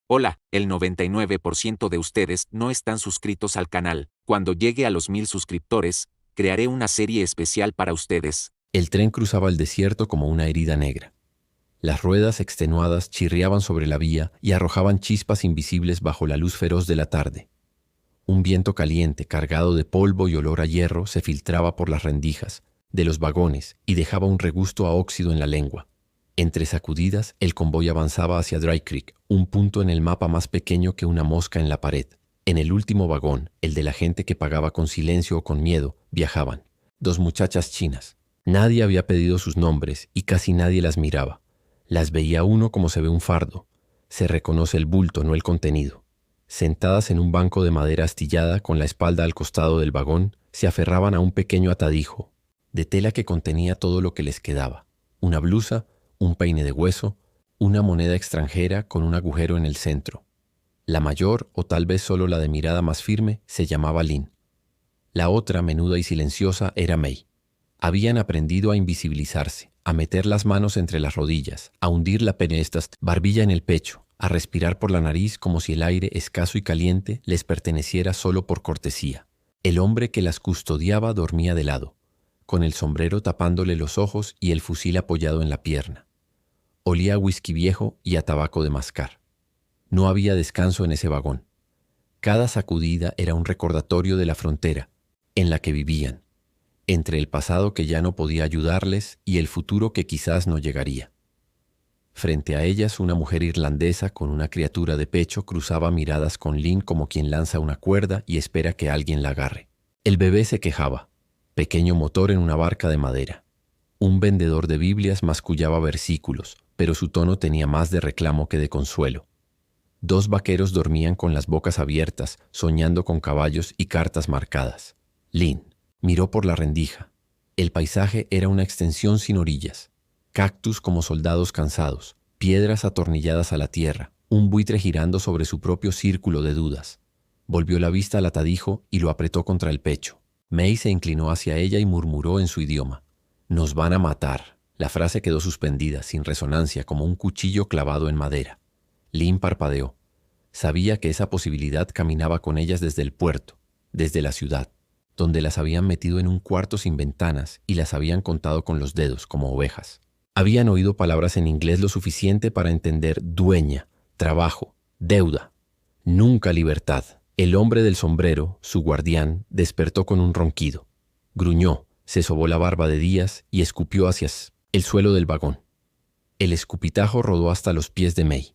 Hola, el 99% de ustedes no están suscritos al canal. Cuando llegue a los 1000 suscriptores, crearé una serie especial para ustedes. El tren cruzaba el desierto como una herida negra. Las ruedas extenuadas chirriaban sobre la vía y arrojaban chispas invisibles bajo la luz feroz de la tarde. Un viento caliente, cargado de polvo y olor a hierro, se filtraba por las rendijas de los vagones y dejaba un regusto a óxido en la lengua. Entre sacudidas, el convoy avanzaba hacia Dry Creek, un punto en el mapa más pequeño que una mosca en la pared. En el último vagón, el de la gente que pagaba con silencio o con miedo, viajaban 2 muchachas chinas. Nadie había pedido sus nombres y casi nadie las miraba. Las veía uno como se ve un fardo. Se reconoce el bulto, no el contenido. Sentadas en un banco de madera astillada con la espalda al costado del vagón, se aferraban a un pequeño atadijo de tela que contenía todo lo que les quedaba: una blusa, un peine de hueso, una moneda extranjera con un agujero en el centro. La mayor, o tal vez solo la de mirada más firme, se llamaba Lynn. La otra, menuda y silenciosa, era May. Habían aprendido a invisibilizarse, a meter las manos entre las rodillas, a hundir la barbilla en el pecho, a respirar por la nariz como si el aire escaso y caliente les perteneciera solo por cortesía. El hombre que las custodiaba dormía de lado, con el sombrero tapándole los ojos y el fusil apoyado en la pierna. Olía a whisky viejo y a tabaco de mascar. No había descanso en ese vagón. Cada sacudida era un recordatorio de la frontera en la que vivían, entre el pasado que ya no podía ayudarles y el futuro que quizás no llegaría. Frente a ellas, una mujer irlandesa con una criatura de pecho cruzaba miradas con Lynn como quien lanza una cuerda y espera que alguien la agarre. El bebé se quejaba, pequeño motor en una barca de madera. Un vendedor de Biblias mascullaba versículos, pero su tono tenía más de reclamo que de consuelo. 2 vaqueros dormían con las bocas abiertas, soñando con caballos y cartas marcadas. Lynn miró por la rendija. El paisaje era una extensión sin orillas. Cactus como soldados cansados, piedras atornilladas a la tierra, un buitre girando sobre su propio círculo de dudas. Volvió la vista al atadijo y lo apretó contra el pecho. May se inclinó hacia ella y murmuró en su idioma: «Nos van a matar». La frase quedó suspendida, sin resonancia, como un cuchillo clavado en madera. Lynn parpadeó. Sabía que esa posibilidad caminaba con ellas desde el puerto, desde la ciudad, donde las habían metido en un cuarto sin ventanas y las habían contado con los dedos como ovejas. Habían oído palabras en inglés lo suficiente para entender dueña, trabajo, deuda. Nunca libertad. El hombre del sombrero, su guardián, despertó con un ronquido. Gruñó, se sobó la barba de días y escupió hacia el suelo del vagón. El escupitajo rodó hasta los pies de May.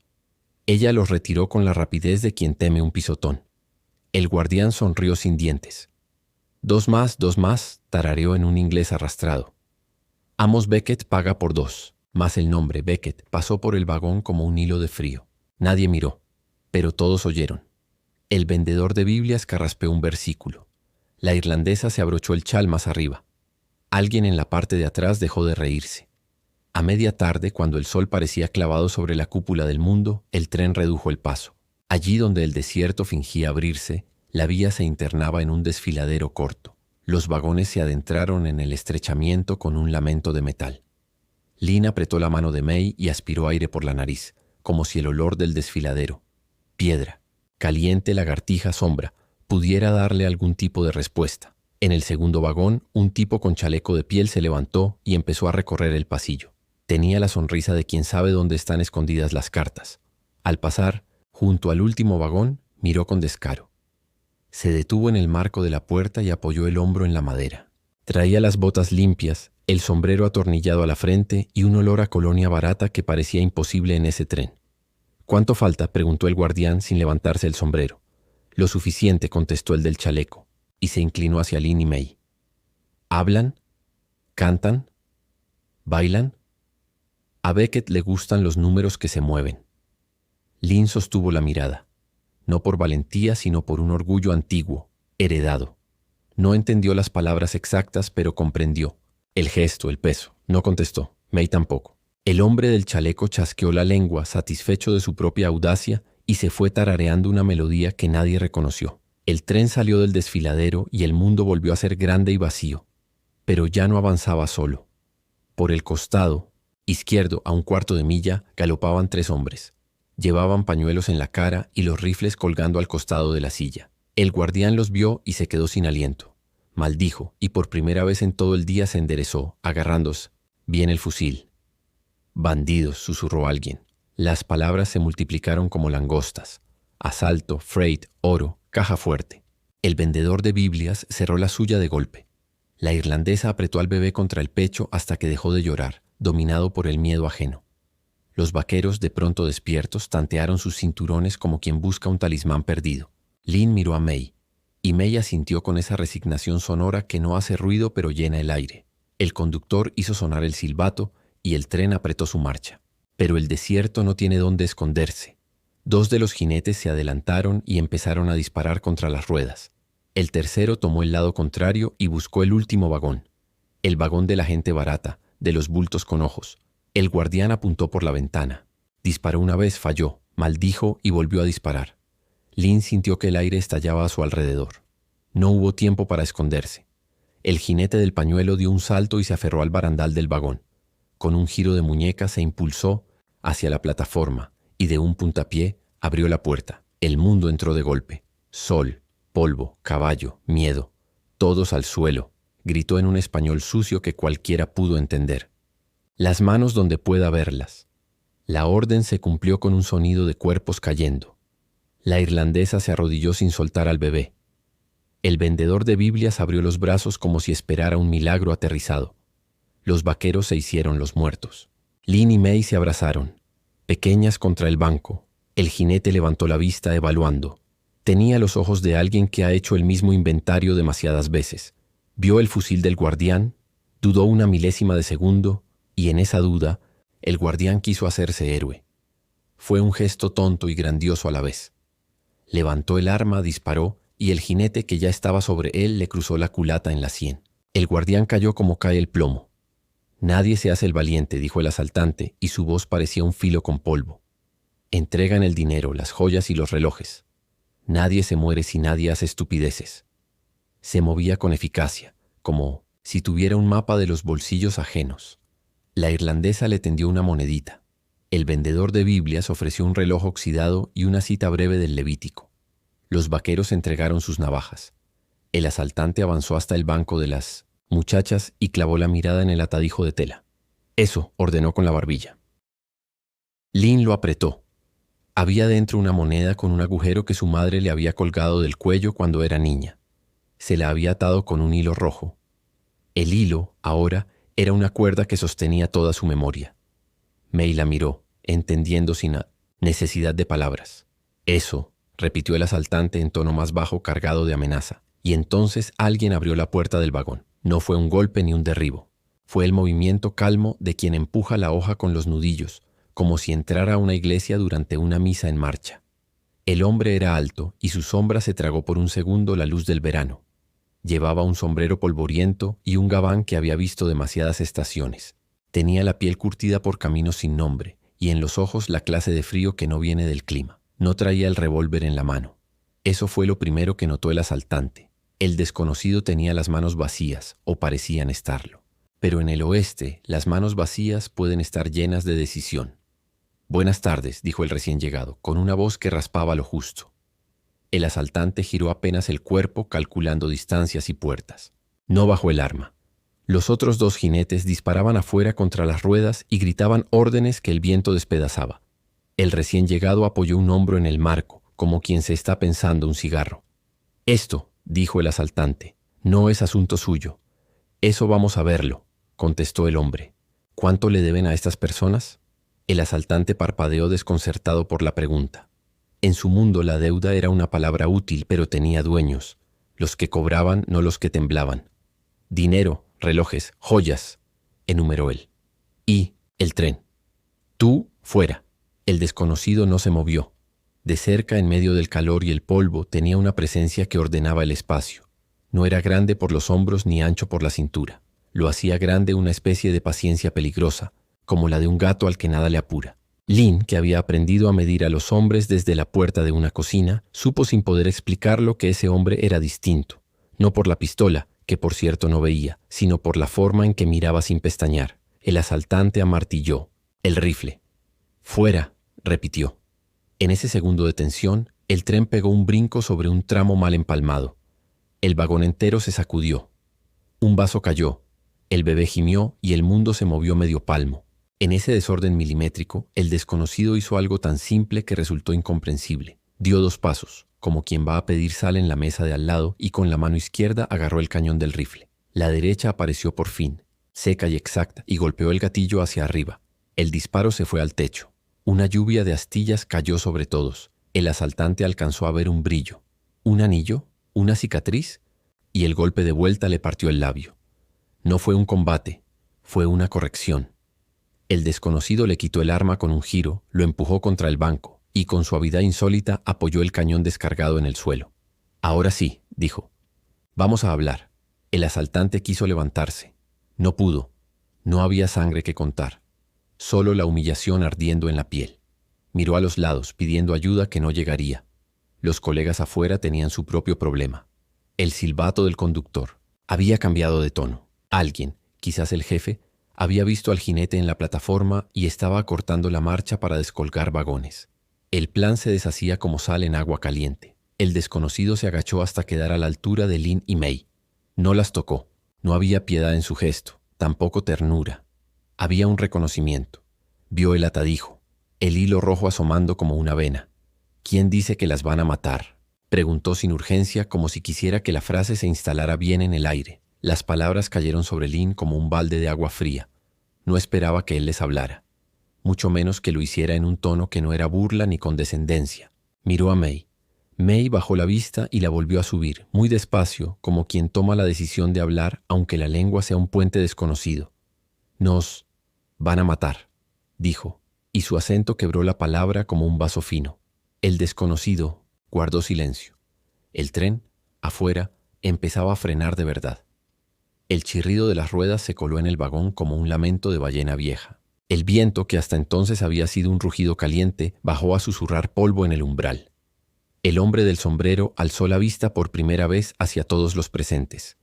Ella los retiró con la rapidez de quien teme un pisotón. El guardián sonrió sin dientes. 2 más, tarareó en un inglés arrastrado. Amos Beckett paga por 2, más el nombre Beckett pasó por el vagón como un hilo de frío. Nadie miró, pero todos oyeron. El vendedor de Biblias carraspeó un versículo. La irlandesa se abrochó el chal más arriba. Alguien en la parte de atrás dejó de reírse. A media tarde, cuando el sol parecía clavado sobre la cúpula del mundo, el tren redujo el paso. Allí donde el desierto fingía abrirse, la vía se internaba en un desfiladero corto. Los vagones se adentraron en el estrechamiento con un lamento de metal. Lynn apretó la mano de May y aspiró aire por la nariz, como si el olor del desfiladero, piedra, caliente lagartija sombra, pudiera darle algún tipo de respuesta. En el segundo vagón, un tipo con chaleco de piel se levantó y empezó a recorrer el pasillo. Tenía la sonrisa de quien sabe dónde están escondidas las cartas. Al pasar, junto al último vagón, miró con descaro. Se detuvo en el marco de la puerta y apoyó el hombro en la madera. Traía las botas limpias, el sombrero atornillado a la frente y un olor a colonia barata que parecía imposible en ese tren. «¿Cuánto falta?», preguntó el guardián sin levantarse el sombrero. «Lo suficiente», contestó el del chaleco, y se inclinó hacia Lynn y May. «¿Hablan? ¿Cantan? ¿Bailan?» A Beckett le gustan los números que se mueven. Lynn sostuvo la mirada. No por valentía, sino por un orgullo antiguo, heredado. No entendió las palabras exactas, pero comprendió. El gesto, el peso. No contestó. May tampoco. El hombre del chaleco chasqueó la lengua, satisfecho de su propia audacia, y se fue tarareando una melodía que nadie reconoció. El tren salió del desfiladero y el mundo volvió a ser grande y vacío. Pero ya no avanzaba solo. Por el costado izquierdo, a un cuarto de milla, galopaban 3 hombres. Llevaban pañuelos en la cara y los rifles colgando al costado de la silla. El guardián los vio y se quedó sin aliento. Maldijo y por primera vez en todo el día se enderezó, agarrándose bien el fusil. «Bandidos», susurró alguien. Las palabras se multiplicaron como langostas. Asalto, freight, oro, caja fuerte. El vendedor de Biblias cerró la suya de golpe. La irlandesa apretó al bebé contra el pecho hasta que dejó de llorar, dominado por el miedo ajeno. Los vaqueros, de pronto despiertos, tantearon sus cinturones como quien busca un talismán perdido. Lynn miró a May, y May asintió con esa resignación sonora que no hace ruido pero llena el aire. El conductor hizo sonar el silbato y el tren apretó su marcha. Pero el desierto no tiene dónde esconderse. Dos de los jinetes se adelantaron y empezaron a disparar contra las ruedas. El tercero tomó el lado contrario y buscó el último vagón. El vagón de la gente barata, de los bultos con ojos. El guardián apuntó por la ventana. Disparó una vez, falló, maldijo y volvió a disparar. Lynn sintió que el aire estallaba a su alrededor. No hubo tiempo para esconderse. El jinete del pañuelo dio un salto y se aferró al barandal del vagón. Con un giro de muñeca se impulsó hacia la plataforma y de un puntapié abrió la puerta. El mundo entró de golpe. Sol, polvo, caballo, miedo. Todos al suelo, gritó en un español sucio que cualquiera pudo entender. Las manos donde pueda verlas. La orden se cumplió con un sonido de cuerpos cayendo. La irlandesa se arrodilló sin soltar al bebé. El vendedor de Biblias abrió los brazos como si esperara un milagro aterrizado. Los vaqueros se hicieron los muertos. Lynn y May se abrazaron, pequeñas contra el banco. El jinete levantó la vista evaluando. Tenía los ojos de alguien que ha hecho el mismo inventario demasiadas veces. Vio el fusil del guardián, dudó una milésima de segundo, y en esa duda, el guardián quiso hacerse héroe. Fue un gesto tonto y grandioso a la vez. Levantó el arma, disparó, y el jinete que ya estaba sobre él le cruzó la culata en la sien. El guardián cayó como cae el plomo. «Nadie se hace el valiente», dijo el asaltante, y su voz parecía un filo con polvo. «Entregan el dinero, las joyas y los relojes. Nadie se muere si nadie hace estupideces». Se movía con eficacia, como si tuviera un mapa de los bolsillos ajenos. La irlandesa le tendió una monedita. El vendedor de Biblias ofreció un reloj oxidado y una cita breve del Levítico. Los vaqueros entregaron sus navajas. El asaltante avanzó hasta el banco de las muchachas y clavó la mirada en el atadijo de tela. «Eso», ordenó con la barbilla. Lynn lo apretó. Había dentro una moneda con un agujero que su madre le había colgado del cuello cuando era niña. Se la había atado con un hilo rojo. El hilo, ahora, era una cuerda que sostenía toda su memoria. May la miró, entendiendo sin necesidad de palabras. «Eso», repitió el asaltante en tono más bajo cargado de amenaza. Y entonces alguien abrió la puerta del vagón. No fue un golpe ni un derribo. Fue el movimiento calmo de quien empuja la hoja con los nudillos, como si entrara a una iglesia durante una misa en marcha. El hombre era alto y su sombra se tragó por un segundo la luz del verano. Llevaba un sombrero polvoriento y un gabán que había visto demasiadas estaciones. Tenía la piel curtida por caminos sin nombre y en los ojos la clase de frío que no viene del clima. No traía el revólver en la mano. Eso fue lo primero que notó el asaltante. El desconocido tenía las manos vacías, o parecían estarlo. Pero en el oeste, las manos vacías pueden estar llenas de decisión. «Buenas tardes», dijo el recién llegado, con una voz que raspaba lo justo. El asaltante giró apenas el cuerpo, calculando distancias y puertas. No bajó el arma. Los otros dos jinetes disparaban afuera contra las ruedas y gritaban órdenes que el viento despedazaba. El recién llegado apoyó un hombro en el marco, como quien se está pensando un cigarro. «Esto», dijo el asaltante, «no es asunto suyo». «Eso vamos a verlo», contestó el hombre. «¿Cuánto le deben a estas personas?» El asaltante parpadeó desconcertado por la pregunta. En su mundo la deuda era una palabra útil, pero tenía dueños, los que cobraban, no los que temblaban. «Dinero, relojes, joyas», enumeró él. «Y el tren». «Tú, fuera». El desconocido no se movió. De cerca, en medio del calor y el polvo, tenía una presencia que ordenaba el espacio. No era grande por los hombros ni ancho por la cintura. Lo hacía grande una especie de paciencia peligrosa, como la de un gato al que nada le apura. Lynn, que había aprendido a medir a los hombres desde la puerta de una cocina, supo sin poder explicarlo que ese hombre era distinto, no por la pistola, que por cierto no veía, sino por la forma en que miraba sin pestañear. El asaltante amartilló. «El rifle». «Fuera», repitió. En ese segundo de tensión, el tren pegó un brinco sobre un tramo mal empalmado. El vagón entero se sacudió. Un vaso cayó, el bebé gimió y el mundo se movió medio palmo. En ese desorden milimétrico, el desconocido hizo algo tan simple que resultó incomprensible. Dio 2 pasos, como quien va a pedir sal en la mesa de al lado, y con la mano izquierda agarró el cañón del rifle. La derecha apareció por fin, seca y exacta, y golpeó el gatillo hacia arriba. El disparo se fue al techo. Una lluvia de astillas cayó sobre todos. El asaltante alcanzó a ver un brillo, un anillo, una cicatriz, y el golpe de vuelta le partió el labio. No fue un combate, fue una corrección. El desconocido le quitó el arma con un giro, lo empujó contra el banco, y con suavidad insólita apoyó el cañón descargado en el suelo. Ahora sí, dijo. Vamos a hablar. El asaltante quiso levantarse. No pudo. No había sangre que contar. Solo la humillación ardiendo en la piel. Miró a los lados, pidiendo ayuda que no llegaría. Los colegas afuera tenían su propio problema. El silbato del conductor había cambiado de tono. Alguien, quizás el jefe, había visto al jinete en la plataforma y estaba acortando la marcha para descolgar vagones. El plan se deshacía como sal en agua caliente. El desconocido se agachó hasta quedar a la altura de Lynn y May. No las tocó. No había piedad en su gesto, tampoco ternura. Había un reconocimiento. Vio el atadijo, el hilo rojo asomando como una vena. ¿Quién dice que las van a matar?, preguntó sin urgencia, como si quisiera que la frase se instalara bien en el aire. Las palabras cayeron sobre Lynn como un balde de agua fría. No esperaba que él les hablara, mucho menos que lo hiciera en un tono que no era burla ni condescendencia. Miró a May. May bajó la vista y la volvió a subir, muy despacio, como quien toma la decisión de hablar aunque la lengua sea un puente desconocido. «Nos van a matar», dijo, y su acento quebró la palabra como un vaso fino. El desconocido guardó silencio. El tren, afuera, empezaba a frenar de verdad. El chirrido de las ruedas se coló en el vagón como un lamento de ballena vieja. El viento, que hasta entonces había sido un rugido caliente, bajó a susurrar polvo en el umbral. El hombre del sombrero alzó la vista por primera vez hacia todos los presentes.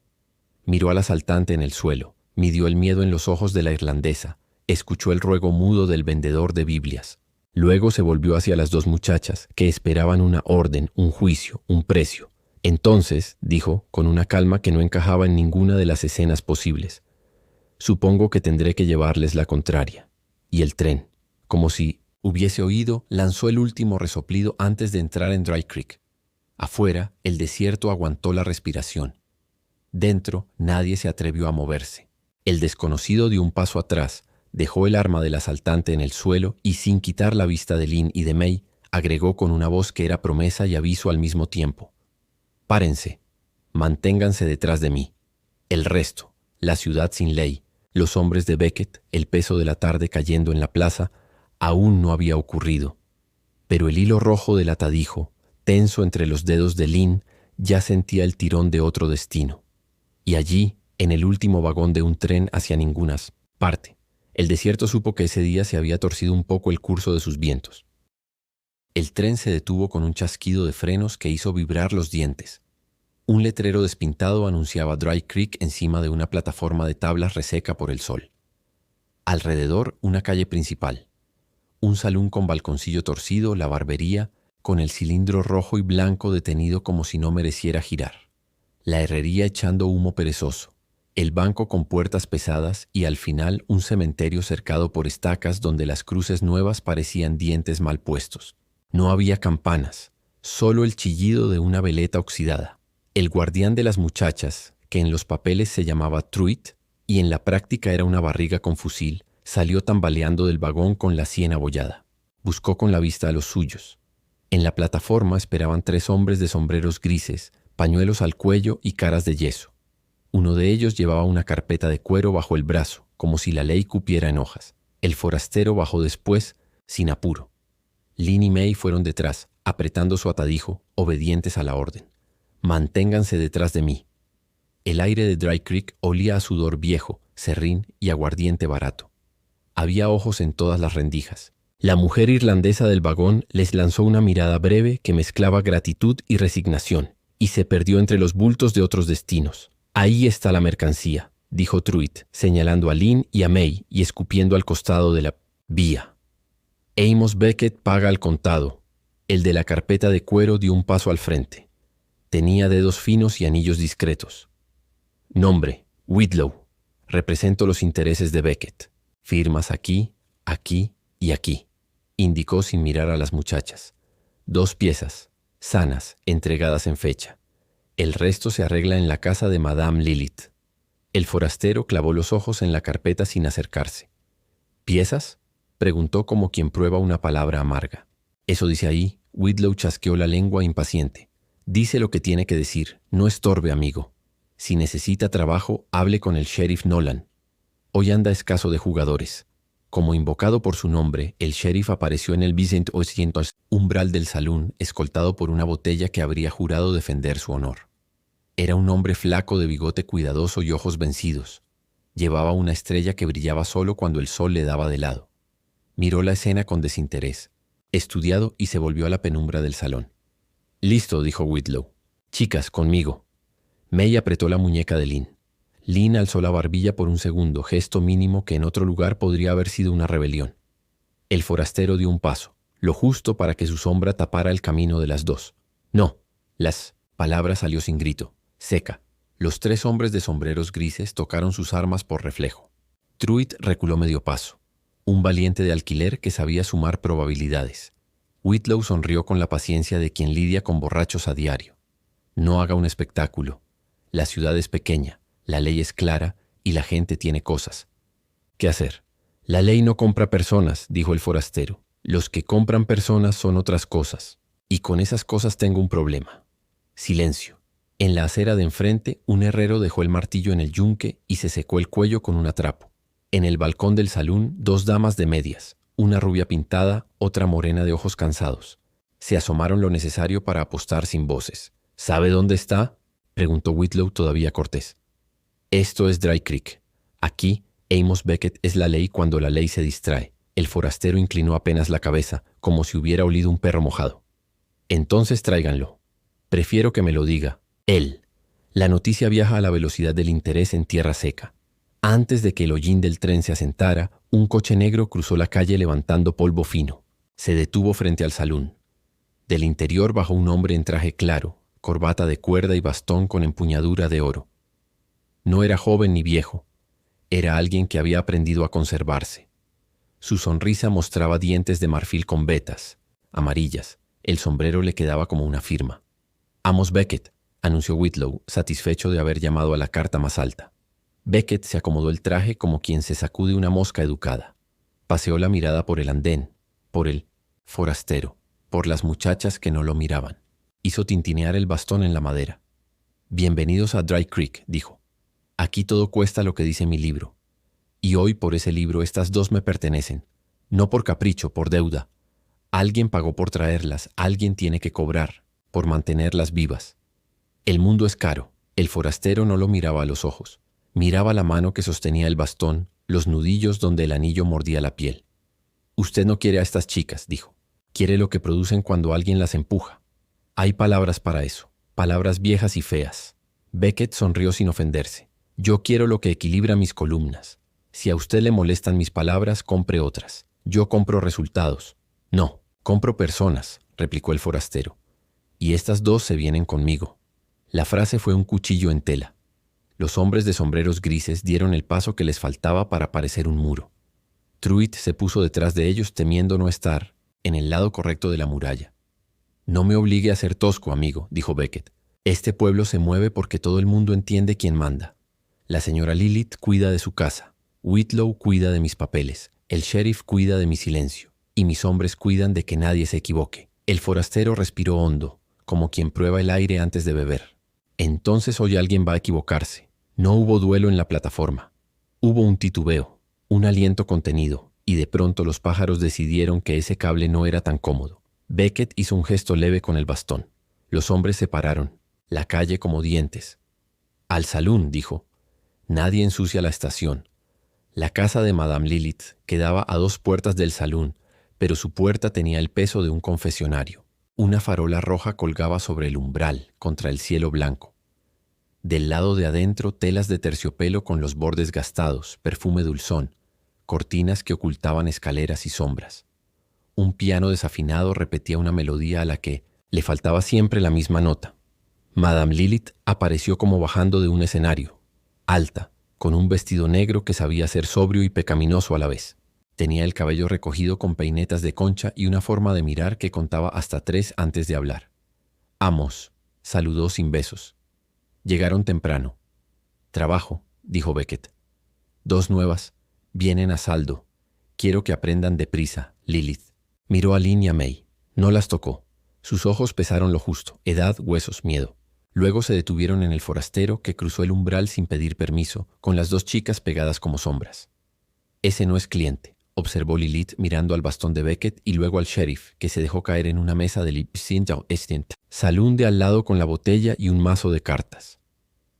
Miró al asaltante en el suelo, midió el miedo en los ojos de la irlandesa, escuchó el ruego mudo del vendedor de Biblias. Luego se volvió hacia las 2 muchachas, que esperaban una orden, un juicio, un precio. Entonces, dijo, con una calma que no encajaba en ninguna de las escenas posibles, supongo que tendré que llevarles la contraria. Y el tren, como si hubiese oído, lanzó el último resoplido antes de entrar en Dry Creek. Afuera, el desierto aguantó la respiración. Dentro, nadie se atrevió a moverse. El desconocido dio un paso atrás, dejó el arma del asaltante en el suelo y, sin quitar la vista de Lynn y de May, agregó con una voz que era promesa y aviso al mismo tiempo: «Párense, manténganse detrás de mí. El resto, la ciudad sin ley, los hombres de Beckett, el peso de la tarde cayendo en la plaza, aún no había ocurrido». Pero el hilo rojo del atadijo, tenso entre los dedos de Lynn, ya sentía el tirón de otro destino. Y allí, en el último vagón de un tren hacia ninguna parte, el desierto supo que ese día se había torcido un poco el curso de sus vientos. El tren se detuvo con un chasquido de frenos que hizo vibrar los dientes. Un letrero despintado anunciaba Dry Creek encima de una plataforma de tablas reseca por el sol. Alrededor, una calle principal. Un salón con balconcillo torcido, la barbería, con el cilindro rojo y blanco detenido como si no mereciera girar. La herrería echando humo perezoso. El banco con puertas pesadas y al final un cementerio cercado por estacas donde las cruces nuevas parecían dientes mal puestos. No había campanas, solo el chillido de una veleta oxidada. El guardián de las muchachas, que en los papeles se llamaba Truitt y en la práctica era una barriga con fusil, salió tambaleando del vagón con la sien abollada. Buscó con la vista a los suyos. En la plataforma esperaban 3 hombres de sombreros grises, pañuelos al cuello y caras de yeso. Uno de ellos llevaba una carpeta de cuero bajo el brazo, como si la ley cupiera en hojas. El forastero bajó después, sin apuro. Lynn y May fueron detrás, apretando su atadijo, obedientes a la orden. «Manténganse detrás de mí». El aire de Dry Creek olía a sudor viejo, serrín y aguardiente barato. Había ojos en todas las rendijas. La mujer irlandesa del vagón les lanzó una mirada breve que mezclaba gratitud y resignación, y se perdió entre los bultos de otros destinos. «Ahí está la mercancía», dijo Truitt, señalando a Lynn y a May y escupiendo al costado de la vía. «Amos Beckett paga al contado. El de la carpeta de cuero dio un paso al frente. Tenía dedos finos y anillos discretos. Nombre: Whitlow. Represento los intereses de Beckett. Firmas aquí, aquí y aquí, indicó sin mirar a las muchachas. 2 piezas, sanas, entregadas en fecha. El resto se arregla en la casa de Madame Lilith. El forastero clavó los ojos en la carpeta sin acercarse. ¿Piezas?, preguntó como quien prueba una palabra amarga. Eso dice ahí. Whitlow chasqueó la lengua impaciente. Dice lo que tiene que decir. No estorbe, amigo. Si necesita trabajo, hable con el sheriff Nolan. Hoy anda escaso de jugadores. Como invocado por su nombre, el sheriff apareció en el Vicent Ocean's umbral del salón, escoltado por una botella que habría jurado defender su honor. Era un hombre flaco de bigote cuidadoso y ojos vencidos. Llevaba una estrella que brillaba solo cuando el sol le daba de lado. Miró la escena con desinterés, estudiado, y se volvió a la penumbra del salón. «Listo», dijo Whitlow. «Chicas, conmigo». May apretó la muñeca de Lynn. Lynn alzó la barbilla por un segundo, gesto mínimo que en otro lugar podría haber sido una rebelión. El forastero dio un paso, lo justo para que su sombra tapara el camino de las dos. «No». Las palabras salió sin grito, seca. Los 3 hombres de sombreros grises tocaron sus armas por reflejo. Truitt reculó medio paso. Un valiente de alquiler que sabía sumar probabilidades. Whitlow sonrió con la paciencia de quien lidia con borrachos a diario. No haga un espectáculo. La ciudad es pequeña, la ley es clara y la gente tiene cosas. ¿Qué hacer? La ley no compra personas, dijo el forastero. Los que compran personas son otras cosas. Y con esas cosas tengo un problema. Silencio. En la acera de enfrente, un herrero dejó el martillo en el yunque y se secó el cuello con un atrapo. En el balcón del salón, 2 damas de medias, una rubia pintada, otra morena de ojos cansados. Se asomaron lo necesario para apostar sin voces. ¿Sabe dónde está?, preguntó Whitlow todavía cortés. Esto es Dry Creek. Aquí, Amos Beckett es la ley cuando la ley se distrae. El forastero inclinó apenas la cabeza, como si hubiera olido un perro mojado. Entonces tráiganlo. Prefiero que me lo diga él. La noticia viaja a la velocidad del interés en tierra seca. Antes de que el hollín del tren se asentara, un coche negro cruzó la calle levantando polvo fino. Se detuvo frente al salón. Del interior bajó un hombre en traje claro, corbata de cuerda y bastón con empuñadura de oro. No era joven ni viejo. Era alguien que había aprendido a conservarse. Su sonrisa mostraba dientes de marfil con vetas, amarillas. El sombrero le quedaba como una firma. «Amos Beckett», anunció Whitlow, satisfecho de haber llamado a la carta más alta. Beckett se acomodó el traje como quien se sacude una mosca educada. Paseó la mirada por el andén, por el forastero, por las muchachas que no lo miraban. Hizo tintinear el bastón en la madera. «Bienvenidos a Dry Creek», dijo. «Aquí todo cuesta lo que dice mi libro. Y hoy por ese libro estas 2 me pertenecen. No por capricho, por deuda. Alguien pagó por traerlas, alguien tiene que cobrar, por mantenerlas vivas. El mundo es caro». El forastero no lo miraba a los ojos. Miraba la mano que sostenía el bastón, los nudillos donde el anillo mordía la piel. «Usted no quiere a estas chicas», dijo. «Quiere lo que producen cuando alguien las empuja. Hay palabras para eso, palabras viejas y feas». Beckett sonrió sin ofenderse. «Yo quiero lo que equilibra mis columnas. Si a usted le molestan mis palabras, compre otras. Yo compro resultados». «No, compro personas», replicó el forastero. «Y estas 2 se vienen conmigo». La frase fue un cuchillo en tela. Los hombres de sombreros grises dieron el paso que les faltaba para parecer un muro. Truitt se puso detrás de ellos temiendo no estar en el lado correcto de la muralla. «No me obligue a ser tosco, amigo», dijo Beckett. «Este pueblo se mueve porque todo el mundo entiende quién manda. La señora Lilith cuida de su casa. Whitlow cuida de mis papeles. El sheriff cuida de mi silencio. Y mis hombres cuidan de que nadie se equivoque». El forastero respiró hondo, como quien prueba el aire antes de beber. Entonces hoy alguien va a equivocarse. No hubo duelo en la plataforma. Hubo un titubeo, un aliento contenido, y de pronto los pájaros decidieron que ese cable no era tan cómodo. Beckett hizo un gesto leve con el bastón. Los hombres se pararon, la calle como dientes. «Al salón», dijo. «Nadie ensucia la estación». La casa de Madame Lilith quedaba a 2 puertas del salón, pero su puerta tenía el peso de un confesionario. Una farola roja colgaba sobre el umbral, contra el cielo blanco. Del lado de adentro, telas de terciopelo con los bordes gastados, perfume dulzón, cortinas que ocultaban escaleras y sombras. Un piano desafinado repetía una melodía a la que le faltaba siempre la misma nota. Madame Lilith apareció como bajando de un escenario, alta, con un vestido negro que sabía ser sobrio y pecaminoso a la vez. Tenía el cabello recogido con peinetas de concha y una forma de mirar que contaba hasta 3 antes de hablar. «Amos», saludó sin besos. «Llegaron temprano». «Trabajo», dijo Beckett. «2 nuevas. Vienen a saldo. Quiero que aprendan deprisa, Lilith». Miró a Lynn y a May. No las tocó. Sus ojos pesaron lo justo, edad, huesos, miedo. Luego se detuvieron en el forastero que cruzó el umbral sin pedir permiso, con las 2 chicas pegadas como sombras. «Ese no es cliente», observó Lilith mirando al bastón de Beckett y luego al sheriff, que se dejó caer en una mesa del salón de al lado con la botella y un mazo de cartas.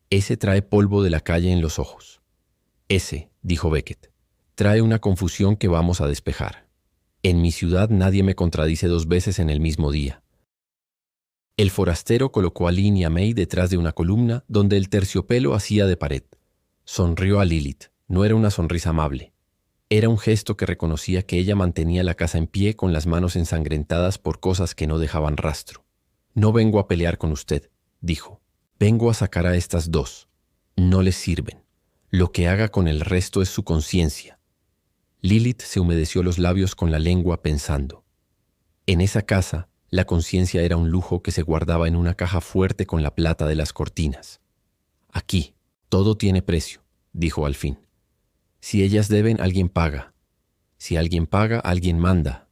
«Ese trae polvo de la calle en los ojos». «Ese», dijo Beckett, «trae una confusión que vamos a despejar. En mi ciudad nadie me contradice 2 veces en el mismo día». El forastero colocó a Lynn y a May detrás de una columna donde el terciopelo hacía de pared. Sonrió a Lilith. No era una sonrisa amable. Era un gesto que reconocía que ella mantenía la casa en pie con las manos ensangrentadas por cosas que no dejaban rastro. «No vengo a pelear con usted», dijo. «Vengo a sacar a estas 2. No les sirven. Lo que haga con el resto es su conciencia». Lilith se humedeció los labios con la lengua pensando. En esa casa, la conciencia era un lujo que se guardaba en una caja fuerte con la plata de las cortinas. «Aquí, todo tiene precio», dijo al fin. «Si ellas deben, alguien paga. Si alguien paga, alguien manda.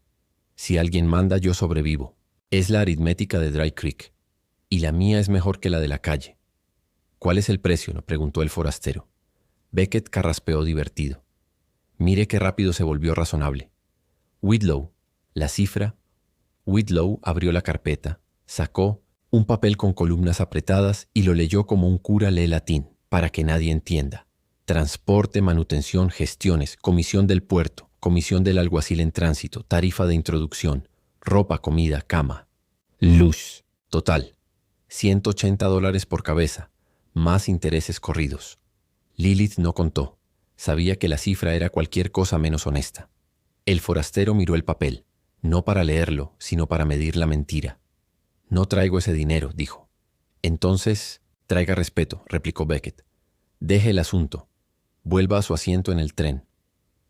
Si alguien manda, yo sobrevivo. Es la aritmética de Dry Creek. Y la mía es mejor que la de la calle». «¿Cuál es el precio?», le preguntó el forastero. Beckett carraspeó divertido. Mire qué rápido se volvió razonable. «Whitlow, la cifra». Whitlow abrió la carpeta, sacó un papel con columnas apretadas y lo leyó como un cura lee latín, para que nadie entienda. Transporte, manutención, gestiones, comisión del puerto, comisión del alguacil en tránsito, tarifa de introducción, ropa, comida, cama. Luz. Total. $180 por cabeza, más intereses corridos. Lilith no contó. Sabía que la cifra era cualquier cosa menos honesta. El forastero miró el papel. No para leerlo, sino para medir la mentira. «No traigo ese dinero», dijo. «Entonces, traiga respeto», replicó Beckett. «Deje el asunto. Vuelva a su asiento en el tren.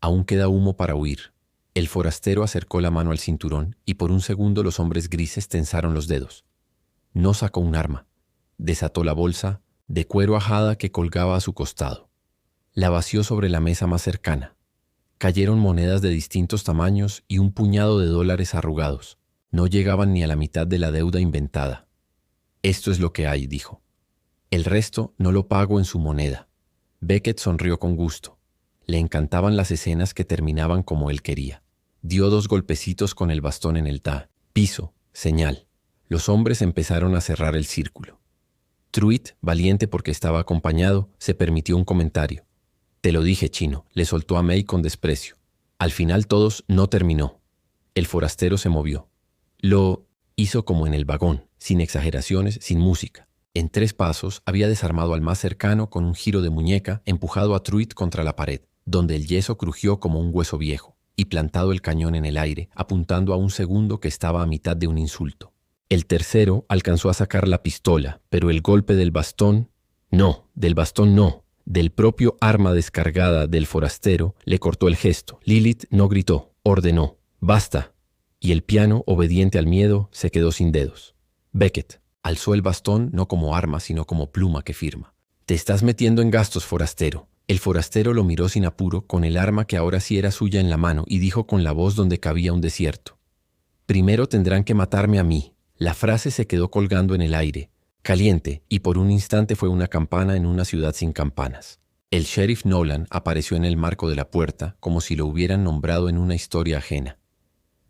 Aún queda humo para huir». El forastero acercó la mano al cinturón y por un segundo los hombres grises tensaron los dedos. No sacó un arma. Desató la bolsa de cuero ajada que colgaba a su costado. La vació sobre la mesa más cercana. Cayeron monedas de distintos tamaños y un puñado de dólares arrugados. No llegaban ni a la mitad de la deuda inventada. «Esto es lo que hay», dijo. «El resto no lo pago en su moneda». Beckett sonrió con gusto. Le encantaban las escenas que terminaban como él quería. Dio 2 golpecitos con el bastón en el piso, señal. Los hombres empezaron a cerrar el círculo. Truitt, valiente porque estaba acompañado, se permitió un comentario. «Te lo dije, chino», le soltó a May con desprecio. Al final todos no terminó. El forastero se movió. Lo hizo como en el vagón, sin exageraciones, sin música. En 3 pasos había desarmado al más cercano con un giro de muñeca, empujado a Truitt contra la pared, donde el yeso crujió como un hueso viejo, y plantado el cañón en el aire, apuntando a un segundo que estaba a mitad de un insulto. El tercero alcanzó a sacar la pistola, pero el golpe del bastón no, del propio arma descargada del forastero, le cortó el gesto. Lilith no gritó, ordenó, «¡Basta!», y el piano, obediente al miedo, se quedó sin dedos. Beckett alzó el bastón no como arma, sino como pluma que firma. «Te estás metiendo en gastos, forastero». El forastero lo miró sin apuro, con el arma que ahora sí era suya en la mano, y dijo con la voz donde cabía un desierto. «Primero tendrán que matarme a mí». La frase se quedó colgando en el aire, caliente, y por un instante fue una campana en una ciudad sin campanas. El sheriff Nolan apareció en el marco de la puerta como si lo hubieran nombrado en una historia ajena.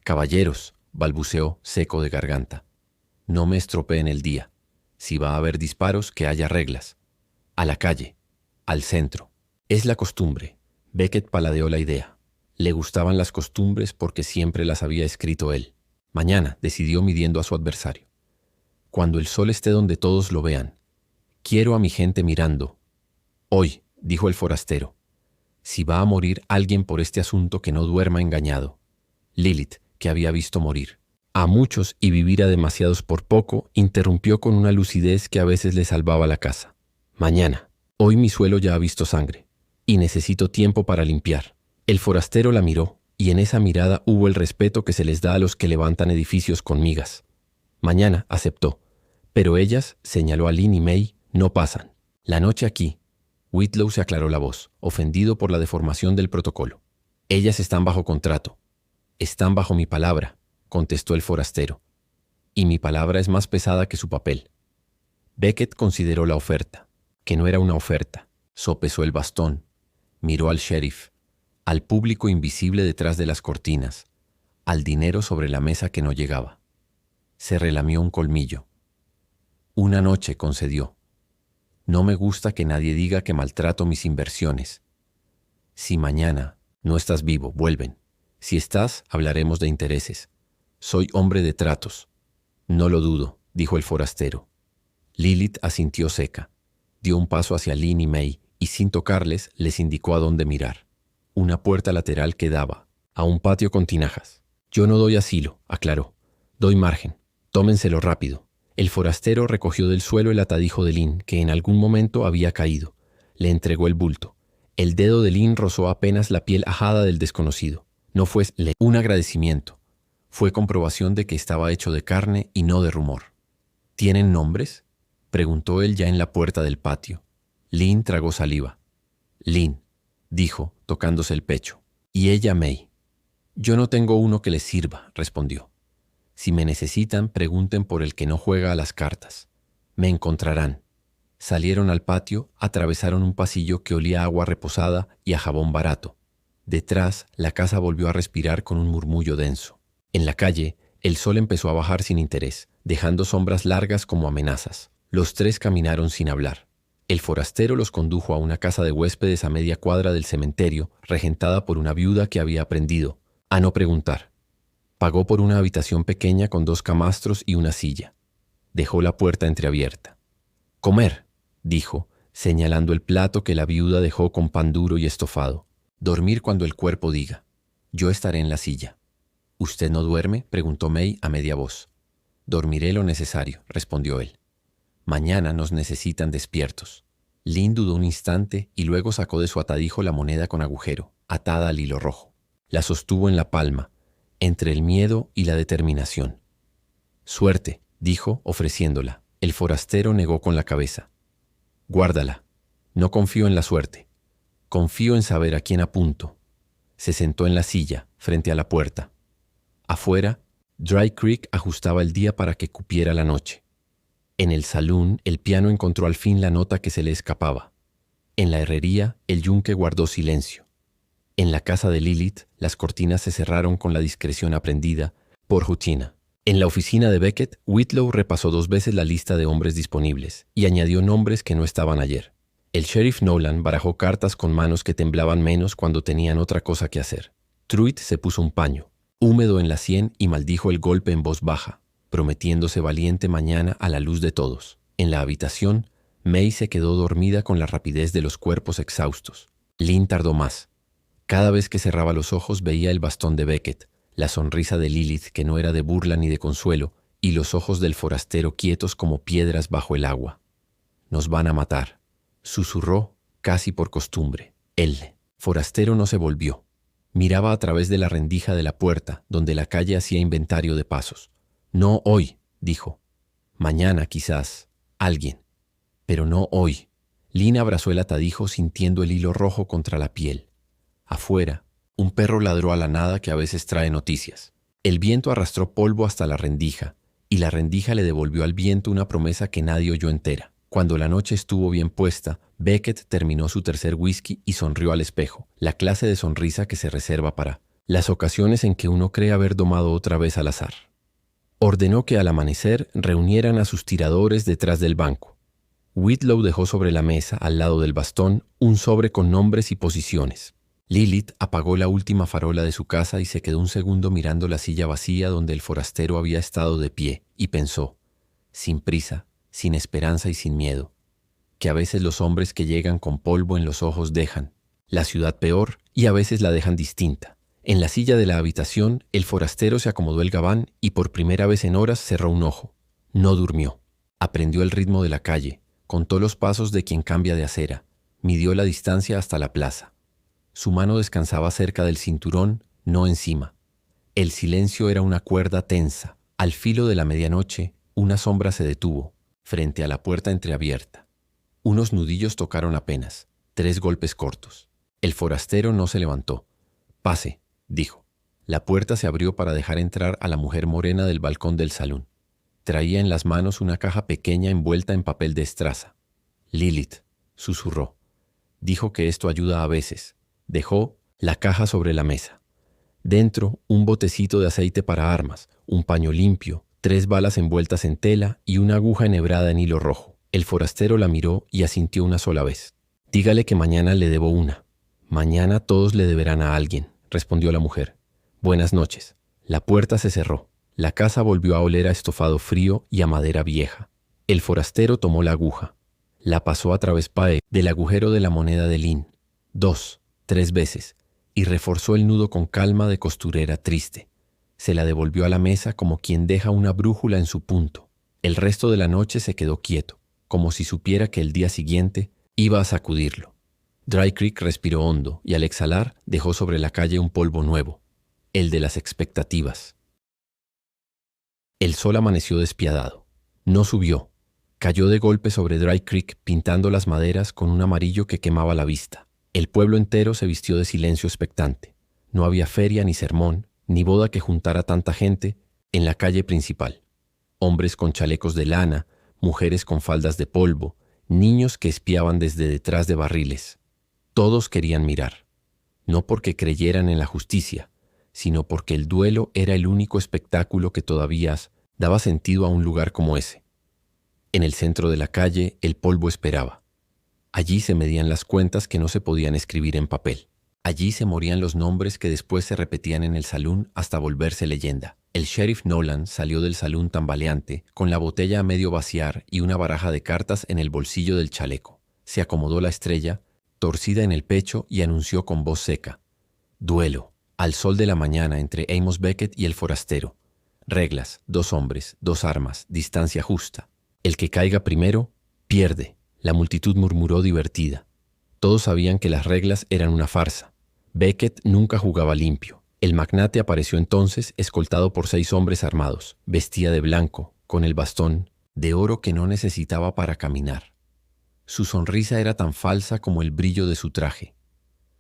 «Caballeros», balbuceó, seco de garganta. «No me estropeen el día. Si va a haber disparos, que haya reglas. A la calle. Al centro. Es la costumbre». Beckett paladeó la idea. Le gustaban las costumbres porque siempre las había escrito él. «Mañana», decidió midiendo a su adversario. «Cuando el sol esté donde todos lo vean. Quiero a mi gente mirando». «Hoy», dijo el forastero. «Si va a morir alguien por este asunto, que no duerma engañado. Lilith, que había visto morir. A muchos, y vivir a demasiados por poco, interrumpió con una lucidez que a veces le salvaba la casa. Mañana. Hoy mi suelo ya ha visto sangre, y necesito tiempo para limpiar. El forastero la miró, y en esa mirada hubo el respeto que se les da a los que levantan edificios con migas. Mañana, aceptó, pero ellas, señaló a Lynn y May, no pasan. La noche aquí. Whitlow se aclaró la voz, ofendido por la deformación del protocolo. Ellas están bajo contrato. Están bajo mi palabra, contestó el forastero. Y mi palabra es más pesada que su papel. Beckett consideró la oferta, que no era una oferta. Sopesó el bastón, miró al sheriff, al público invisible detrás de las cortinas, al dinero sobre la mesa que no llegaba. Se relamió un colmillo. Una noche, concedió. No me gusta que nadie diga que maltrato mis inversiones. Si mañana no estás vivo, vuelven. Si estás, hablaremos de intereses. Soy hombre de tratos. No lo dudo, dijo el forastero. Lilith asintió seca. Dio un paso hacia Lynn y May y sin tocarles les indicó a dónde mirar. Una puerta lateral que daba a un patio con tinajas. Yo no doy asilo, aclaró. Doy margen. Tómenselo rápido. El forastero recogió del suelo el atadijo de Lynn, que en algún momento había caído. Le entregó el bulto. El dedo de Lynn rozó apenas la piel ajada del desconocido. No fue un agradecimiento. Fue comprobación de que estaba hecho de carne y no de rumor. ¿Tienen nombres?, preguntó él ya en la puerta del patio. Lynn tragó saliva. Lynn, dijo, tocándose el pecho. Y ella May. Yo no tengo uno que les sirva, respondió. Si me necesitan, pregunten por el que no juega a las cartas. Me encontrarán. Salieron al patio, atravesaron un pasillo que olía a agua reposada y a jabón barato. Detrás, la casa volvió a respirar con un murmullo denso. En la calle, el sol empezó a bajar sin interés, dejando sombras largas como amenazas. Los tres caminaron sin hablar. El forastero los condujo a una casa de huéspedes a media cuadra del cementerio, regentada por una viuda que había aprendido a no preguntar. Pagó por una habitación pequeña con 2 camastros y una silla. Dejó la puerta entreabierta. «Comer», dijo, señalando el plato que la viuda dejó con pan duro y estofado. «Dormir cuando el cuerpo diga. Yo estaré en la silla». «¿Usted no duerme?», preguntó May a media voz. «Dormiré lo necesario», respondió él. «Mañana nos necesitan despiertos». Lynn dudó un instante y luego sacó de su atadijo la moneda con agujero, atada al hilo rojo. La sostuvo en la palma, entre el miedo y la determinación. «Suerte», dijo, ofreciéndola. El forastero negó con la cabeza. «Guárdala. No confío en la suerte. Confío en saber a quién apunto». Se sentó en la silla, frente a la puerta. Afuera, Dry Creek ajustaba el día para que cupiera la noche. En el salón, el piano encontró al fin la nota que se le escapaba. En la herrería, el yunque guardó silencio. En la casa de Lilith, las cortinas se cerraron con la discreción aprendida por rutina. En la oficina de Beckett, Whitlow repasó 2 veces la lista de hombres disponibles y añadió nombres que no estaban ayer. El sheriff Nolan barajó cartas con manos que temblaban menos cuando tenían otra cosa que hacer. Truitt se puso un paño, húmedo en la sien, y maldijo el golpe en voz baja, prometiéndose valiente mañana a la luz de todos. En la habitación, May se quedó dormida con la rapidez de los cuerpos exhaustos. Lynn tardó más. Cada vez que cerraba los ojos veía el bastón de Beckett, la sonrisa de Lilith que no era de burla ni de consuelo, y los ojos del forastero quietos como piedras bajo el agua. «Nos van a matar», susurró casi por costumbre. El forastero no se volvió. Miraba a través de la rendija de la puerta, donde la calle hacía inventario de pasos. «No hoy», dijo. «Mañana, quizás. Alguien. Pero no hoy». Lynn abrazó el atadijo sintiendo el hilo rojo contra la piel. Afuera, un perro ladró a la nada que a veces trae noticias. El viento arrastró polvo hasta la rendija, y la rendija le devolvió al viento una promesa que nadie oyó entera. Cuando la noche estuvo bien puesta, Beckett terminó su tercer whisky y sonrió al espejo, la clase de sonrisa que se reserva para las ocasiones en que uno cree haber domado otra vez al azar. Ordenó que al amanecer reunieran a sus tiradores detrás del banco. Whitlow dejó sobre la mesa, al lado del bastón, un sobre con nombres y posiciones. Lilith apagó la última farola de su casa y se quedó un segundo mirando la silla vacía donde el forastero había estado de pie, y pensó, sin prisa, sin esperanza y sin miedo, que a veces los hombres que llegan con polvo en los ojos dejan la ciudad peor y a veces la dejan distinta, En la silla de la habitación, el forastero se acomodó el gabán y por primera vez en horas cerró un ojo. No durmió. Aprendió el ritmo de la calle, contó los pasos de quien cambia de acera, midió la distancia hasta la plaza. Su mano descansaba cerca del cinturón, no encima. El silencio era una cuerda tensa. Al filo de la medianoche, una sombra se detuvo, frente a la puerta entreabierta. Unos nudillos tocaron apenas, 3 golpes cortos. El forastero no se levantó. «Pase», dijo. La puerta se abrió para dejar entrar a la mujer morena del balcón del salón. Traía en las manos una caja pequeña envuelta en papel de estraza. «Lilith», susurró. Dijo que esto ayuda a veces. Dejó la caja sobre la mesa. Dentro, un botecito de aceite para armas, un paño limpio, 3 balas envueltas en tela y una aguja enhebrada en hilo rojo. El forastero la miró y asintió una sola vez. «Dígale que mañana le debo una». «Mañana todos le deberán a alguien», respondió la mujer. «Buenas noches». La puerta se cerró. La casa volvió a oler a estofado frío y a madera vieja. El forastero tomó la aguja. La pasó a través del agujero de la moneda de lin. 2, 3 veces, y reforzó el nudo con calma de costurera triste. Se la devolvió a la mesa como quien deja una brújula en su punto. El resto de la noche se quedó quieto, como si supiera que el día siguiente iba a sacudirlo. Dry Creek respiró hondo y al exhalar dejó sobre la calle un polvo nuevo, el de las expectativas. El sol amaneció despiadado. No subió. Cayó de golpe sobre Dry Creek pintando las maderas con un amarillo que quemaba la vista. El pueblo entero se vistió de silencio expectante. No había feria ni sermón, ni boda que juntara tanta gente en la calle principal. Hombres con chalecos de lana, mujeres con faldas de polvo, niños que espiaban desde detrás de barriles. Todos querían mirar, no porque creyeran en la justicia, sino porque el duelo era el único espectáculo que todavía daba sentido a un lugar como ese. En el centro de la calle, el polvo esperaba. Allí se medían las cuentas que no se podían escribir en papel. Allí se morían los nombres que después se repetían en el salón hasta volverse leyenda. El sheriff Nolan salió del salón tambaleante, con la botella a medio vaciar y una baraja de cartas en el bolsillo del chaleco. Se acomodó la estrella, torcida en el pecho, y anunció con voz seca: «Duelo, al sol de la mañana entre Amos Beckett y el forastero. Reglas, 2 hombres, 2 armas, distancia justa. El que caiga primero, pierde». La multitud murmuró divertida. Todos sabían que las reglas eran una farsa. Beckett nunca jugaba limpio. El magnate apareció entonces escoltado por 6 hombres armados. Vestía de blanco, con el bastón de oro que no necesitaba para caminar. Su sonrisa era tan falsa como el brillo de su traje.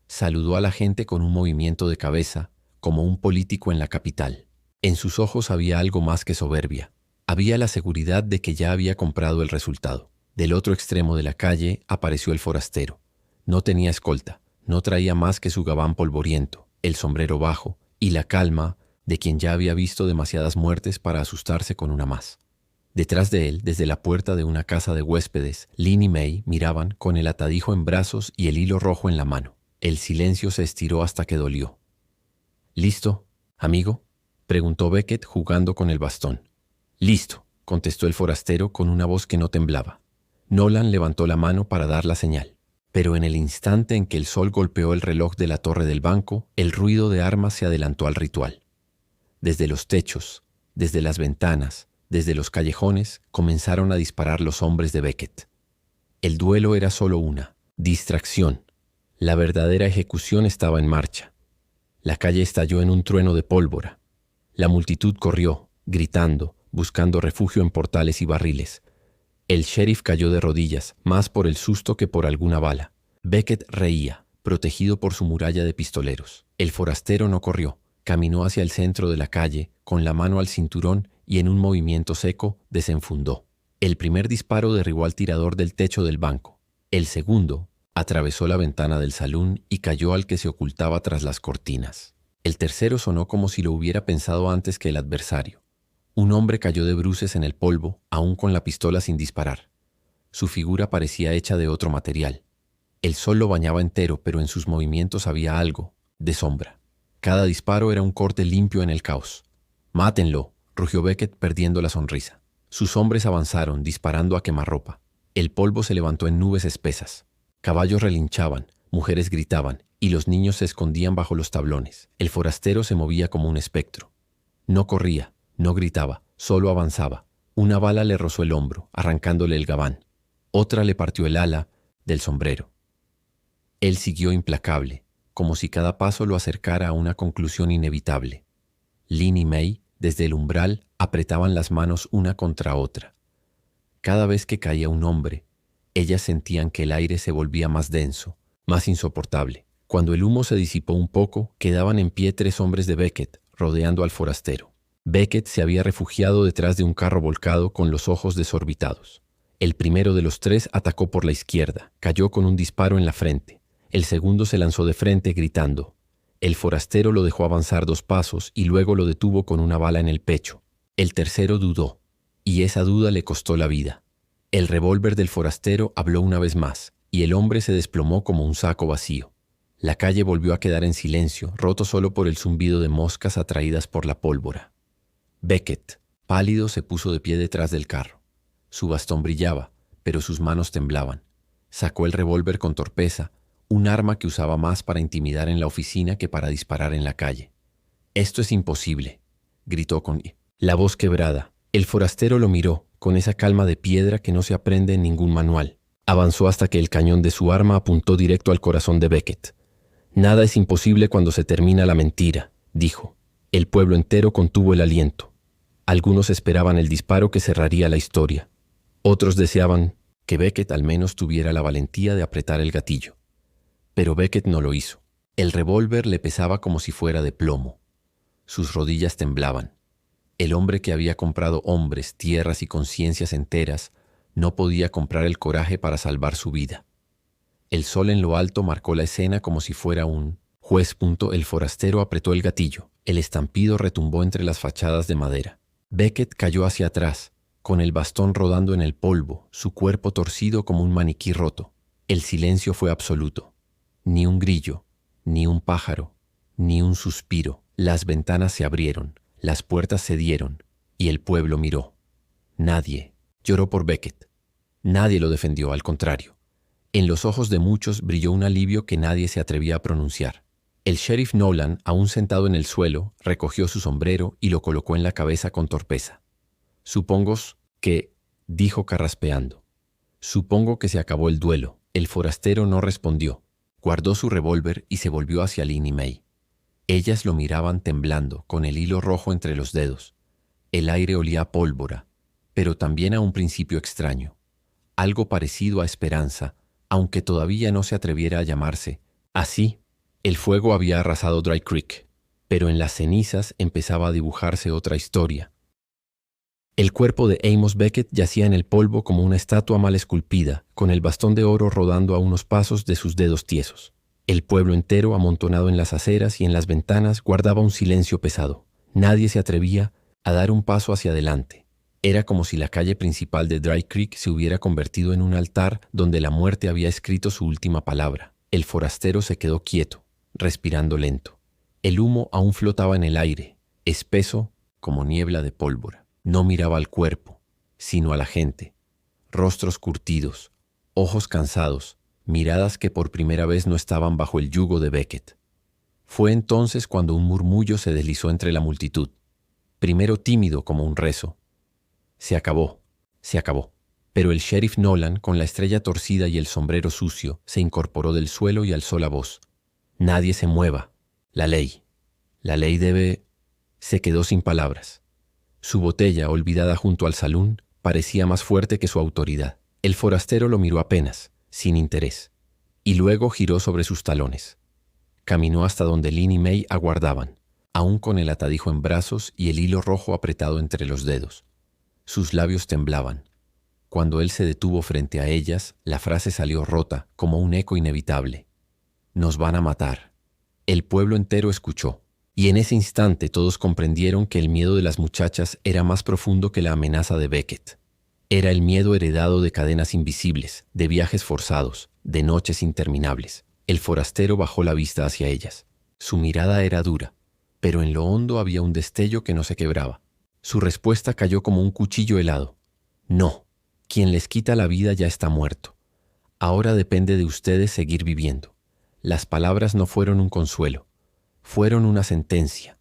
Saludó a la gente con un movimiento de cabeza, como un político en la capital. En sus ojos había algo más que soberbia. Había la seguridad de que ya había comprado el resultado. Del otro extremo de la calle apareció el forastero. No tenía escolta, no traía más que su gabán polvoriento, el sombrero bajo y la calma de quien ya había visto demasiadas muertes para asustarse con una más. Detrás de él, desde la puerta de una casa de huéspedes, Lynn y May miraban con el atadijo en brazos y el hilo rojo en la mano. El silencio se estiró hasta que dolió. «¿Listo, amigo?», preguntó Beckett jugando con el bastón. «Listo», contestó el forastero con una voz que no temblaba. Nolan levantó la mano para dar la señal, pero en el instante en que el sol golpeó el reloj de la torre del banco, el ruido de armas se adelantó al ritual. Desde los techos, desde las ventanas, desde los callejones, comenzaron a disparar los hombres de Beckett. El duelo era solo una distracción. La verdadera ejecución estaba en marcha. La calle estalló en un trueno de pólvora. La multitud corrió, gritando, buscando refugio en portales y barriles. El sheriff cayó de rodillas, más por el susto que por alguna bala. Beckett reía, protegido por su muralla de pistoleros. El forastero no corrió, caminó hacia el centro de la calle, con la mano al cinturón y en un movimiento seco desenfundó. El primer disparo derribó al tirador del techo del banco. El segundo atravesó la ventana del salón y cayó al que se ocultaba tras las cortinas. El tercero sonó como si lo hubiera pensado antes que el adversario. Un hombre cayó de bruces en el polvo, aún con la pistola sin disparar. Su figura parecía hecha de otro material. El sol lo bañaba entero, pero en sus movimientos había algo de sombra. Cada disparo era un corte limpio en el caos. «¡Mátenlo!», rugió Beckett perdiendo la sonrisa. Sus hombres avanzaron, disparando a quemarropa. El polvo se levantó en nubes espesas. Caballos relinchaban, mujeres gritaban, y los niños se escondían bajo los tablones. El forastero se movía como un espectro. No corría, no gritaba, solo avanzaba. Una bala le rozó el hombro, arrancándole el gabán. Otra le partió el ala del sombrero. Él siguió implacable, como si cada paso lo acercara a una conclusión inevitable. Lynn y May, desde el umbral, apretaban las manos una contra otra. Cada vez que caía un hombre, ellas sentían que el aire se volvía más denso, más insoportable. Cuando el humo se disipó un poco, quedaban en pie 3 hombres de Beckett, rodeando al forastero. Beckett se había refugiado detrás de un carro volcado con los ojos desorbitados. El primero de los 3 atacó por la izquierda, cayó con un disparo en la frente. El segundo se lanzó de frente gritando. El forastero lo dejó avanzar 2 pasos y luego lo detuvo con una bala en el pecho. El tercero dudó, y esa duda le costó la vida. El revólver del forastero habló una vez más, y el hombre se desplomó como un saco vacío. La calle volvió a quedar en silencio, roto solo por el zumbido de moscas atraídas por la pólvora. Beckett, pálido, se puso de pie detrás del carro. Su bastón brillaba, pero sus manos temblaban. Sacó el revólver con torpeza, un arma que usaba más para intimidar en la oficina que para disparar en la calle. «Esto es imposible», gritó con la voz quebrada. El forastero lo miró, con esa calma de piedra que no se aprende en ningún manual. Avanzó hasta que el cañón de su arma apuntó directo al corazón de Beckett. «Nada es imposible cuando se termina la mentira», dijo. El pueblo entero contuvo el aliento. Algunos esperaban el disparo que cerraría la historia. Otros deseaban que Beckett al menos tuviera la valentía de apretar el gatillo. Pero Beckett no lo hizo. El revólver le pesaba como si fuera de plomo. Sus rodillas temblaban. El hombre que había comprado hombres, tierras y conciencias enteras no podía comprar el coraje para salvar su vida. El sol en lo alto marcó la escena como si fuera un juez. El forastero apretó el gatillo. El estampido retumbó entre las fachadas de madera. Beckett cayó hacia atrás, con el bastón rodando en el polvo, su cuerpo torcido como un maniquí roto. El silencio fue absoluto. Ni un grillo, ni un pájaro, ni un suspiro. Las ventanas se abrieron, las puertas cedieron, y el pueblo miró. Nadie lloró por Beckett. Nadie lo defendió, al contrario. En los ojos de muchos brilló un alivio que nadie se atrevía a pronunciar. El sheriff Nolan, aún sentado en el suelo, recogió su sombrero y lo colocó en la cabeza con torpeza. «Supongo que», dijo carraspeando. «Supongo que se acabó el duelo». El forastero no respondió. Guardó su revólver y se volvió hacia Lynn y May. Ellas lo miraban temblando, con el hilo rojo entre los dedos. El aire olía a pólvora, pero también a un principio extraño. Algo parecido a esperanza, aunque todavía no se atreviera a llamarse así. El fuego había arrasado Dry Creek, pero en las cenizas empezaba a dibujarse otra historia. El cuerpo de Amos Beckett yacía en el polvo como una estatua mal esculpida, con el bastón de oro rodando a unos pasos de sus dedos tiesos. El pueblo entero, amontonado en las aceras y en las ventanas, guardaba un silencio pesado. Nadie se atrevía a dar un paso hacia adelante. Era como si la calle principal de Dry Creek se hubiera convertido en un altar donde la muerte había escrito su última palabra. El forastero se quedó quieto, respirando lento. El humo aún flotaba en el aire, espeso como niebla de pólvora. No miraba al cuerpo, sino a la gente. Rostros curtidos, ojos cansados, miradas que por primera vez no estaban bajo el yugo de Beckett. Fue entonces cuando un murmullo se deslizó entre la multitud, primero tímido como un rezo. Se acabó, se acabó. Pero el sheriff Nolan, con la estrella torcida y el sombrero sucio, se incorporó del suelo y alzó la voz. «Nadie se mueva. La ley debe...» Se quedó sin palabras. Su botella, olvidada junto al salón, parecía más fuerte que su autoridad. El forastero lo miró apenas, sin interés, y luego giró sobre sus talones. Caminó hasta donde Lynn y May aguardaban, aún con el atadijo en brazos y el hilo rojo apretado entre los dedos. Sus labios temblaban. Cuando él se detuvo frente a ellas, la frase salió rota, como un eco inevitable. «Nos van a matar». El pueblo entero escuchó, y en ese instante todos comprendieron que el miedo de las muchachas era más profundo que la amenaza de Beckett. Era el miedo heredado de cadenas invisibles, de viajes forzados, de noches interminables. El forastero bajó la vista hacia ellas. Su mirada era dura, pero en lo hondo había un destello que no se quebraba. Su respuesta cayó como un cuchillo helado. «No, quien les quita la vida ya está muerto. Ahora depende de ustedes seguir viviendo. Las palabras no fueron un consuelo, fueron una sentencia.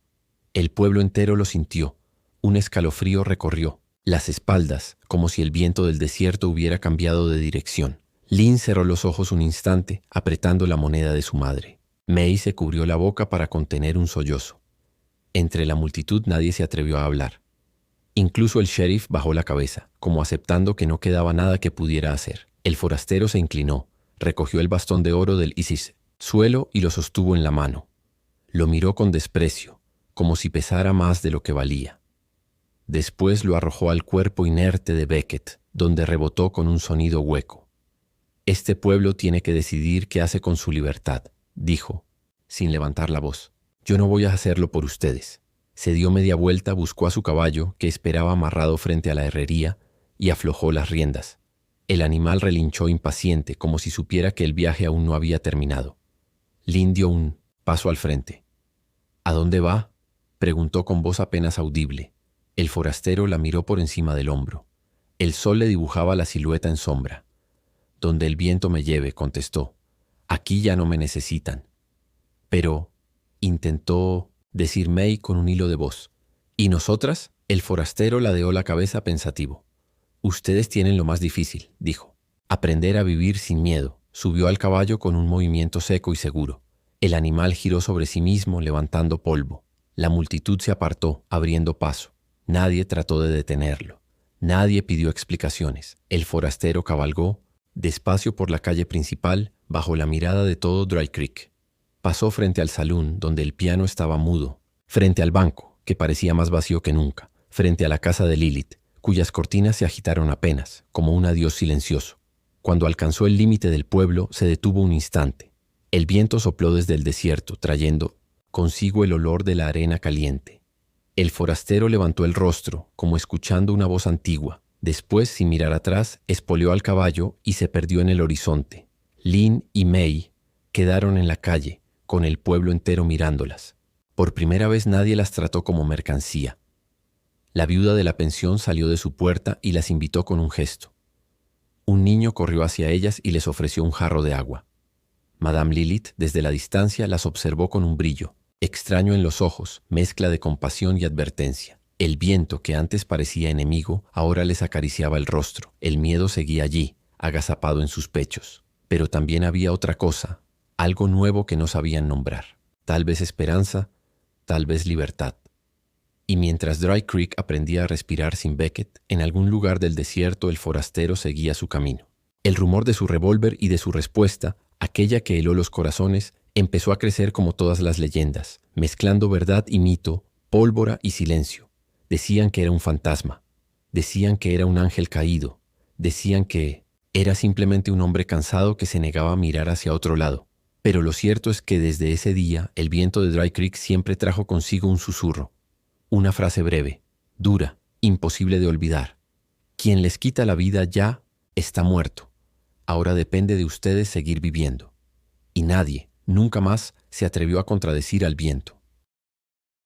El pueblo entero lo sintió, un escalofrío recorrió las espaldas, como si el viento del desierto hubiera cambiado de dirección. Lynn cerró los ojos un instante, apretando la moneda de su madre. May se cubrió la boca para contener un sollozo. Entre la multitud nadie se atrevió a hablar. Incluso el sheriff bajó la cabeza, como aceptando que no quedaba nada que pudiera hacer. El forastero se inclinó, recogió el bastón de oro del suelo y lo sostuvo en la mano. Lo miró con desprecio, como si pesara más de lo que valía. Después lo arrojó al cuerpo inerte de Beckett, donde rebotó con un sonido hueco. «Este pueblo tiene que decidir qué hace con su libertad», dijo, sin levantar la voz. «Yo no voy a hacerlo por ustedes». Se dio media vuelta, buscó a su caballo, que esperaba amarrado frente a la herrería, y aflojó las riendas. El animal relinchó impaciente, como si supiera que el viaje aún no había terminado. Lynn dio un paso al frente. «¿A dónde va?», preguntó con voz apenas audible. El forastero la miró por encima del hombro. El sol le dibujaba la silueta en sombra. «Donde el viento me lleve», contestó. «Aquí ya no me necesitan». «Pero», intentó decir May con un hilo de voz. «¿Y nosotras?». El forastero ladeó la cabeza pensativo. «Ustedes tienen lo más difícil», dijo. «Aprender a vivir sin miedo». Subió al caballo con un movimiento seco y seguro. El animal giró sobre sí mismo, levantando polvo. La multitud se apartó, abriendo paso. Nadie trató de detenerlo. Nadie pidió explicaciones. El forastero cabalgó despacio por la calle principal, bajo la mirada de todo Dry Creek. Pasó frente al salón, donde el piano estaba mudo, frente al banco, que parecía más vacío que nunca, frente a la casa de Lilith, cuyas cortinas se agitaron apenas, como un adiós silencioso. Cuando alcanzó el límite del pueblo, se detuvo un instante. El viento sopló desde el desierto, trayendo consigo el olor de la arena caliente. El forastero levantó el rostro, como escuchando una voz antigua. Después, sin mirar atrás, espoleó al caballo y se perdió en el horizonte. Lynn y May quedaron en la calle, con el pueblo entero mirándolas. Por primera vez nadie las trató como mercancía. La viuda de la pensión salió de su puerta y las invitó con un gesto. Un niño corrió hacia ellas y les ofreció un jarro de agua. Madame Lilith, desde la distancia, las observó con un brillo, extraño en los ojos, mezcla de compasión y advertencia. El viento, que antes parecía enemigo, ahora les acariciaba el rostro. El miedo seguía allí, agazapado en sus pechos. Pero también había otra cosa, algo nuevo que no sabían nombrar. Tal vez esperanza, tal vez libertad. Y mientras Dry Creek aprendía a respirar sin Beckett, en algún lugar del desierto el forastero seguía su camino. El rumor de su revólver y de su respuesta, aquella que heló los corazones, empezó a crecer como todas las leyendas, mezclando verdad y mito, pólvora y silencio. Decían que era un fantasma, decían que era un ángel caído, decían que era simplemente un hombre cansado que se negaba a mirar hacia otro lado. Pero lo cierto es que desde ese día el viento de Dry Creek siempre trajo consigo un susurro, una frase breve, dura, imposible de olvidar. Quien les quita la vida ya está muerto. Ahora depende de ustedes seguir viviendo. Y nadie, nunca más, se atrevió a contradecir al viento.